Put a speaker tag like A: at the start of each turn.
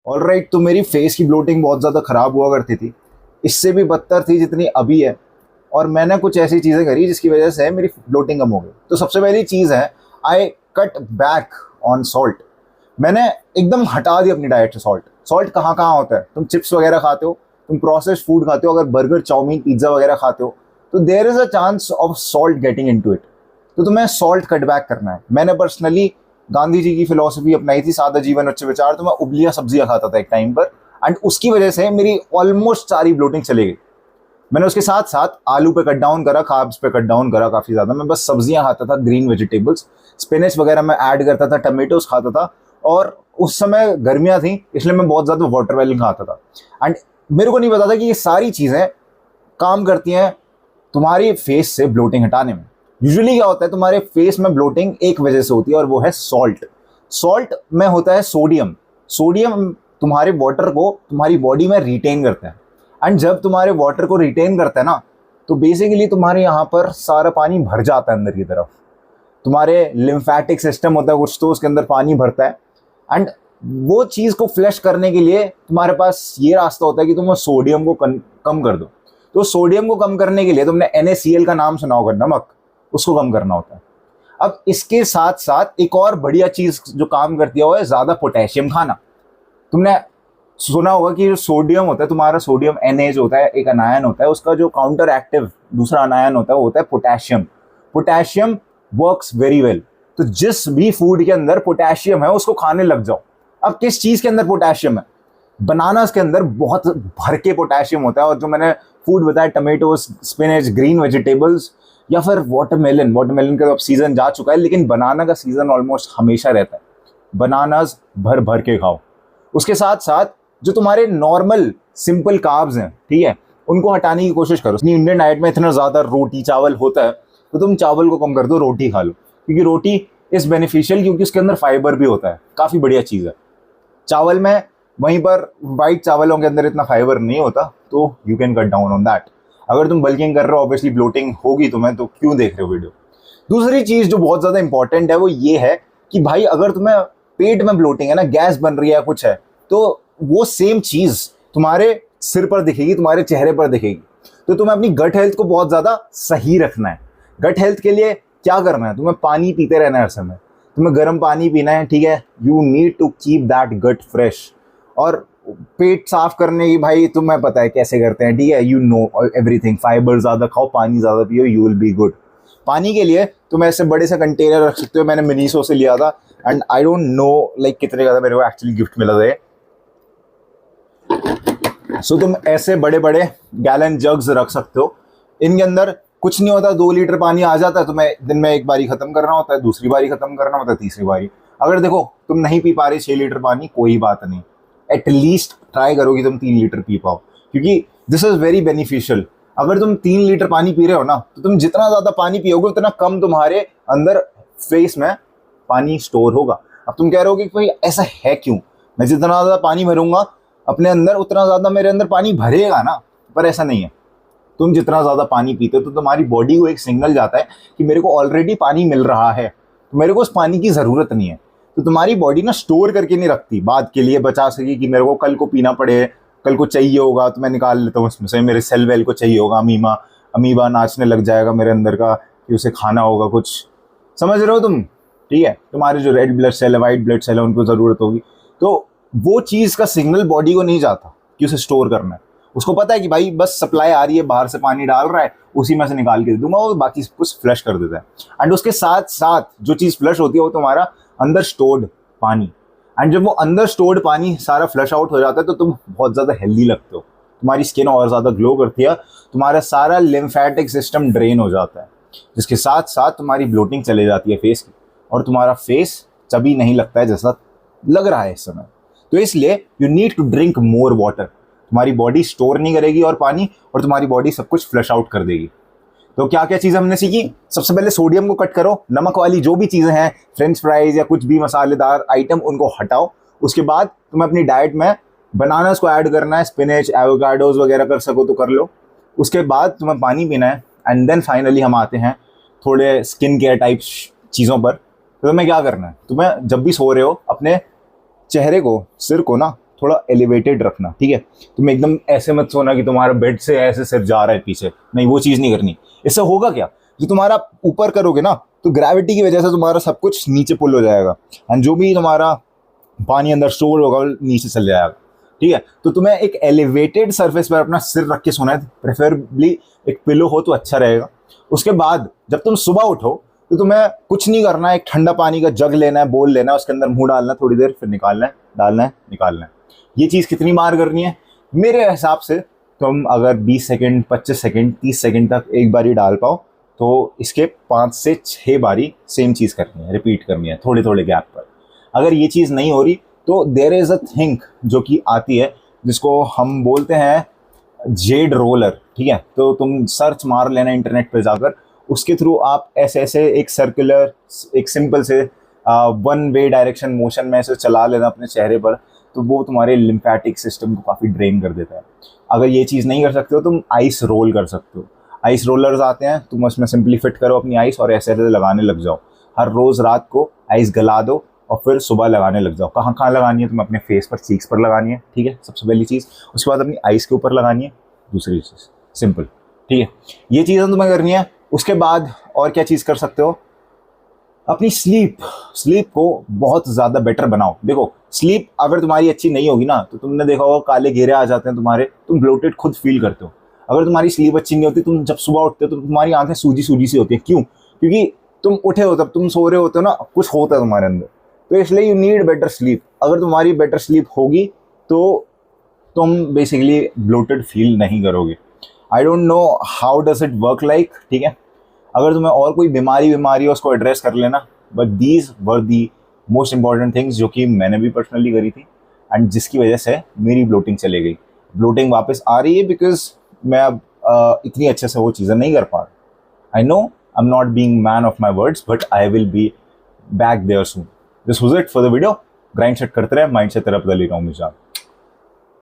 A: Alright, तो मेरी face की ब्लोटिंग बहुत ज़्यादा ख़राब हुआ करती थी, इससे भी बदतर थी जितनी अभी है। और मैंने कुछ ऐसी चीज़ें करी जिसकी वजह से मेरी ब्लोटिंग कम हो गई। तो सबसे पहली चीज़ है, I cut back on salt. मैंने एकदम हटा दी अपनी डाइट से सॉल्ट। सॉल्ट कहाँ कहाँ होता है, तुम चिप्स वगैरह खाते हो, तुम प्रोसेस्ड फूड खाते हो, अगर बर्गर चाउमीन पिज्ज़ा वगैरह खाते हो तो there is a chance of salt getting into it. तो तुम्हें सॉल्ट कट बैक करना है। मैंने पर्सनली गांधी जी की फिलॉसफी अपनाई थी, सादा जीवन अच्छे विचार। तो मैं उबलियां सब्जियां खाता था एक टाइम पर, एंड उसकी वजह से मेरी ऑलमोस्ट सारी ब्लोटिंग चली गई। मैंने उसके साथ साथ आलू पे कट डाउन करा, कार्ब्स पे कट डाउन करा काफ़ी ज़्यादा। मैं बस सब्जियां खाता था, ग्रीन वेजिटेबल्स, स्पिनच वगैरह मैं ऐड करता था, टमेटोज खाता था। और उस समय गर्मियां थी इसलिए मैं बहुत ज़्यादा वाटरमेलन खाता था। एंड मेरे को नहीं पता था कि ये सारी चीज़ें काम करती हैं तुम्हारी फेस से ब्लोटिंग हटाने में। यूजुअली क्या होता है, तुम्हारे फेस में ब्लोटिंग एक वजह से होती है और वो है सॉल्ट। सॉल्ट में होता है सोडियम। सोडियम तुम्हारे वाटर को तुम्हारी बॉडी में रिटेन करता है। एंड जब तुम्हारे वाटर को रिटेन करता है ना, तो बेसिकली तुम्हारे यहाँ पर सारा पानी भर जाता है अंदर की तरफ। तुम्हारे लिम्फेटिक सिस्टम होता है कुछ, तो उसके अंदर पानी भरता है। एंड वो चीज़ को फ्लश करने के लिए तुम्हारे पास ये रास्ता होता है कि तुम सोडियम को कम कर दो। तो सोडियम को कम करने के लिए तुमने NaCl का नाम सुना होगा, नमक, उसको कम करना होता है। अब इसके साथ साथ एक और बढ़िया चीज़ जो काम करती है वो है ज़्यादा पोटेशियम खाना। तुमने सुना होगा कि जो सोडियम होता है तुम्हारा, सोडियम Na जो होता है एक अनायन होता है, उसका जो काउंटर एक्टिव दूसरा अनायन होता है वो होता है potassium. Potassium works very well. तो जिस भी फूड के अंदर पोटेशियम है उसको खाने लग जाओ। अब किस चीज़ के अंदर पोटेशियम है? बनानास के अंदर बहुत भर के पोटेशियम होता है। और जो मैंने फूड बताया, टमेटोज, स्पिनच, ग्रीन वेजिटेबल्स, या फिर वाटरमेलन। वाटरमेलन का तो अब सीज़न जा चुका है, लेकिन बनाना का सीज़न ऑलमोस्ट हमेशा रहता है। बनानास भर भर के खाओ। उसके साथ साथ जो तुम्हारे नॉर्मल सिंपल कार्ब्स हैं, ठीक है, उनको हटाने की कोशिश करो। इंडियन डाइट में इतना ज़्यादा रोटी चावल होता है, तो तुम चावल को कम कर दो, रोटी खा लो। क्योंकि रोटी इज़ बेनिफिशियल, क्योंकि उसके अंदर फाइबर भी होता है, काफ़ी बढ़िया चीज़ है। चावल में वहीं पर वाइट चावलों के अंदर इतना फाइबर नहीं होता, तो you can cut down on that. अगर तुम बल्किंग कर रहे हो, ऑब्वियसली ब्लोटिंग होगी तुम्हें, तो क्यों देख रहे हो वीडियो। दूसरी चीज़ जो बहुत ज़्यादा इंपॉर्टेंट है वो ये है कि भाई अगर तुम्हें पेट में ब्लोटिंग है ना, गैस बन रही है कुछ है, तो वो सेम चीज़ तुम्हारे सिर पर दिखेगी, तुम्हारे चेहरे पर दिखेगी। तो तुम्हें अपनी गट हेल्थ को बहुत ज़्यादा सही रखना है। गट हेल्थ के लिए क्या करना है, तुम्हें पानी पीते रहना है हर समय। तुम्हें गर्म पानी पीना है, ठीक है। You need to keep that gut fresh. और पेट साफ करने की भाई तुम्हें पता है कैसे करते हैं, ठीक है। You know everything. फाइबर ज़्यादा खाओ, पानी ज़्यादा पियो, यू विल बी गुड। पानी के लिए तुम ऐसे बड़े से कंटेनर रख सकते हो। मैंने मिनीसो से लिया था, and I don't know like कितने का था, मेरे को एक्चुअली गिफ्ट मिला था। सो तुम ऐसे बड़े बड़े गैलन जग्स रख सकते हो। इनके अंदर कुछ नहीं होता, 2 लीटर पानी आ जाता है। तुम्हें दिन में एक बारी खत्म करना होता है, दूसरी बारी खत्म करना होता है, तीसरी बारी। अगर देखो तुम नहीं पी पा रहे 6 लीटर पानी, कोई बात नहीं, एटलीस्ट ट्राई करो कि तुम 3 लीटर पी पाओ, क्योंकि दिस इज वेरी बेनिफिशियल। अगर तुम 3 लीटर पानी पी रहे हो ना, तो तुम जितना ज़्यादा पानी पियोगे उतना कम तुम्हारे अंदर फेस में पानी स्टोर होगा। अब तुम कह रहे हो कि भाई ऐसा है क्यों, मैं जितना ज़्यादा पानी भरूंगा अपने अंदर उतना ज़्यादा मेरे अंदर पानी भरेगा ना। पर ऐसा नहीं है। तुम जितना ज़्यादा पानी पीते हो तो तुम्हारी बॉडी को एक सिग्नल जाता है कि मेरे को ऑलरेडी पानी मिल रहा है, तो मेरे को उस पानी की ज़रूरत नहीं है। तो तुम्हारी बॉडी ना स्टोर करके नहीं रखती बाद के लिए, बचा सके कि मेरे को कल को पीना पड़े, कल को चाहिए होगा तो मैं निकाल लेता हूँ उसमें से। मेरे सेल वेल को चाहिए होगा, अमीबा नाचने लग जाएगा मेरे अंदर का कि उसे खाना होगा कुछ। समझ रहे हो तुम, ठीक है। तुम्हारे जो रेड ब्लड सेल है, वाइट ब्लड सेल है, उनको ज़रूरत होगी। तो वो चीज़ का सिग्नल बॉडी को नहीं जाता कि उसे स्टोर करना है। उसको पता है कि भाई बस सप्लाई आ रही है, बाहर से पानी डाल रहा है, उसी में से निकाल के दे दूंगा, वो बाकी कुछ फ्लश कर देता है। एंड उसके साथ साथ जो चीज़ फ्लश होती है वो तुम्हारा अंदर स्टोर्ड पानी। एंड जब वो अंदर स्टोर्ड पानी सारा फ्लश आउट हो जाता है तो तुम बहुत ज़्यादा हेल्दी लगते हो, तुम्हारी स्किन और ज़्यादा ग्लो करती है, तुम्हारा सारा लिम्फेटिक सिस्टम ड्रेन हो जाता है, जिसके साथ साथ तुम्हारी ब्लोटिंग चले जाती है फेस की, और तुम्हारा फेस चबी नहीं लगता है जैसा लग रहा है इस समय। तो इसलिए you need to drink more water. तुम्हारी बॉडी स्टोर नहीं करेगी और पानी, और तुम्हारी बॉडी सब कुछ फ्लश आउट कर देगी। तो क्या क्या चीज़ें हमने सीखी? सबसे पहले सोडियम को कट करो, नमक वाली जो भी चीज़ें हैं, फ्रेंच फ्राइज या कुछ भी मसालेदार आइटम, उनको हटाओ। उसके बाद तुम्हें अपनी डाइट में बनानास को ऐड करना है, स्पिनच, एवोकाडोज वगैरह कर सको तो कर लो। उसके बाद तुम्हें पानी पीना है। एंड देन फाइनली हम आते हैं थोड़े स्किन केयर टाइप चीज़ों पर। तो तुम्हें क्या करना है, तुम्हें जब भी सो रहे हो अपने चेहरे को, सिर को ना थोड़ा एलिवेटेड रखना, ठीक है। तुम एकदम ऐसे मत सोना कि तुम्हारा बेड से ऐसे सिर जा रहा है पीछे, नहीं, वो चीज़ नहीं करनी। इससे होगा क्या, जो तुम्हारा ऊपर करोगे ना तो ग्रेविटी की वजह से तुम्हारा सब कुछ नीचे पुल हो जाएगा, एंड जो भी तुम्हारा पानी अंदर स्टोर होगा वो नीचे चल जाएगा, ठीक है। तो तुम्हें एक एलिवेटेड सरफेस पर अपना सिर रख के सोना है, प्रेफरेबली एक पिलो हो तो अच्छा रहेगा। उसके बाद जब तुम सुबह उठो तो तुम्हें कुछ नहीं करना है, एक ठंडा पानी का जग लेना है, बोल लेना है, उसके अंदर मुंह डालना है थोड़ी देर, फिर निकालना है, डालना है, निकालना है। ये चीज़ कितनी बार करनी है, मेरे हिसाब से तुम अगर 20 सेकंड, 25 सेकंड, 30 सेकंड तक एक बारी डाल पाओ तो इसके 5 से 6 बारी सेम चीज़ करनी है, रिपीट करनी है थोड़े थोड़े गैप पर। अगर ये चीज़ नहीं हो रही तो देयर इज़ अ थिंग जो कि आती है जिसको हम बोलते हैं जेड रोलर, ठीक है। तो तुम सर्च मार लेना इंटरनेट पे जाकर, उसके थ्रू आप ऐसे ऐसे एक सर्कुलर, एक सिंपल से 1 वे डायरेक्शन मोशन में ऐसे चला लेना अपने चेहरे पर, तो वो तुम्हारे लिम्फेटिक सिस्टम को काफ़ी ड्रेन कर देता है। अगर ये चीज़ नहीं कर सकते हो तुम आइस रोल कर सकते हो। आइस रोलर्स आते हैं, तुम उसमें सिंपली फिट करो अपनी आइस और ऐसे ऐसे लगाने लग जाओ। हर रोज़ रात को आइस गला दो और फिर सुबह लगाने लग जाओ। कहाँ कहाँ लगानी है, तुम्हें अपने फेस पर, चीक्स पर लगानी है, ठीक है, सबसे पहली चीज़। उसके बाद अपनी आइस के ऊपर लगानी है, दूसरी चीज़, सिंपल, ठीक है। ये चीज़ें तुम्हें करनी है। उसके बाद और क्या चीज़ कर सकते हो, अपनी स्लीप को बहुत ज़्यादा बेटर बनाओ। देखो, स्लीप अगर तुम्हारी अच्छी नहीं होगी ना तो तुमने देखा होगा काले घेरे आ जाते हैं तुम्हारे, तुम ब्लोटेड खुद फील करते हो। अगर तुम्हारी स्लीप अच्छी नहीं होती, तुम जब सुबह उठते हो तो तुम्हारी आंखें सूजी सूजी सी होती है। क्यों? क्योंकि तुम उठे हो, तब तुम सो रहे होते हो ना, कुछ होता है तुम्हारे अंदर, तो इसलिए यू नीड बेटर स्लीप। अगर तुम्हारी बेटर स्लीप होगी तो तुम बेसिकली ब्लोटेड फील नहीं करोगे। I don't know how does it work like, ठीक है। अगर तुम्हें और कोई बीमारी है उसको एड्रेस कर लेना, but these were the most important things जो कि मैंने भी पर्सनली करी थी एंड जिसकी वजह से मेरी ब्लोटिंग चली गई। ब्लोटिंग वापस आ रही है बिकॉज मैं अब इतनी अच्छे से वो चीज़ें नहीं कर पा रहा। I know I am not being man of my words, but I will be back there soon. This was it for the video. Grind set करते रहे, माइंड से तेरा बदल ही रहा हूँ मैं।